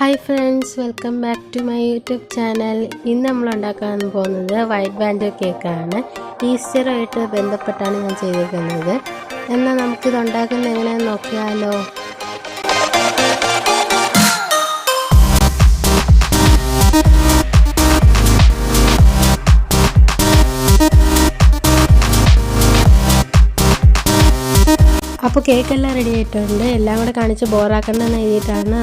Hi friends, welcome back to my YouTube channel. ഇന്ന് നമ്മൾ ഉണ്ടാക്കാൻ പോകുന്നത് വൈറ്റ് ബാൻഡോ കേക്കാണ്. ഈസ്റ്ററുമായിട്ട് ബന്ധപ്പെട്ടാണ് ഞാൻ ചെയ്തിരിക്കുന്നത്. എന്നാൽ നമുക്കിത് ഉണ്ടാക്കുന്നത് എങ്ങനെയാണെന്ന് നോക്കിയാലോ. അപ്പോൾ കേക്കെല്ലാം റെഡി ആയിട്ടുണ്ട്. എല്ലാം കൂടെ കാണിച്ച് ബോറാക്കണ്ടെന്ന് എഴുതിയിട്ടാണ്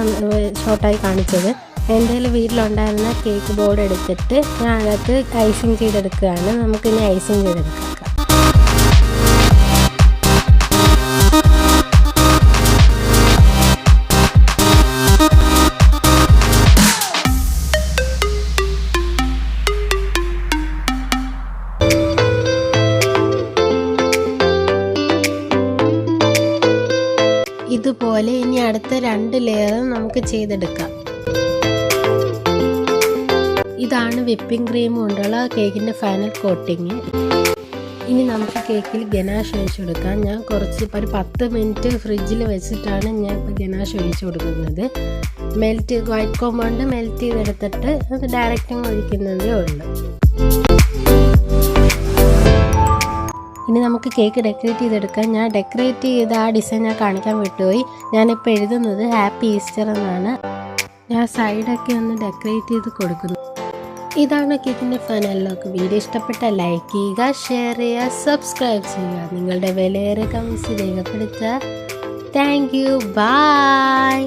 ഷോർട്ടായി കാണിച്ചത്. എൻ്റെ വീട്ടിലുണ്ടായിരുന്ന കേക്ക് ബോർഡ് എടുത്തിട്ട് ഞാൻ അതിനകത്ത് ഐസിങ് ചെയ്തെടുക്കുകയാണ്. നമുക്കിനി ഐസിങ് ചെയ്തെടുക്കാം. ഇതുപോലെ ഇനി അടുത്ത 2 ലെയറും നമുക്ക് ചെയ്തെടുക്കാം. ഇതാണ് വിപ്പിംഗ് ക്രീം കൊണ്ടുള്ള കേക്കിൻ്റെ ഫൈനൽ കോട്ടിങ്. ഇനി നമുക്ക് കേക്കിൽ ഗനാഷ് ഒഴിച്ചു കൊടുക്കാം. ഞാൻ ഒരു 10 മിനിറ്റ് ഫ്രിഡ്ജിൽ വെച്ചിട്ടാണ് ഞാൻ ഇപ്പോൾ ഗനാഷ് ഒഴിച്ചു കൊടുക്കുന്നത്. വൈറ്റ് കോമ്പൗണ്ട് മെൽറ്റ് ചെയ്തെടുത്തിട്ട് അത് ഡയറക്റ്റ് ഒഴിക്കുന്നതേ ഉള്ളൂ. ഇനി നമുക്ക് കേക്ക് ഡെക്കറേറ്റ് ചെയ്തെടുക്കാം. ഞാൻ ഡെക്കറേറ്റ് ചെയ്ത ആ ഡിസൈൻ ഞാൻ കാണിക്കാൻ വിട്ടുപോയി. ഞാനിപ്പോൾ എഴുതുന്നത് ഹാപ്പി ഈസ്റ്റർ എന്നാണ്. ഞാൻ സൈഡൊക്കെ ഒന്ന് ഡെക്കറേറ്റ് ചെയ്ത് കൊടുക്കുന്നു. ഇതാണ് കേക്കിൻ്റെ ഫൈനൽ ലുക്ക്. വീഡിയോ ഇഷ്ടപ്പെട്ടാൽ ലൈക്ക് ചെയ്യുക, ഷെയർ ചെയ്യുക, സബ്സ്ക്രൈബ് ചെയ്യുക. നിങ്ങളുടെ വിലയേറിയ കമൻസ് രേഖപ്പെടുത്തുക. Thank you, by.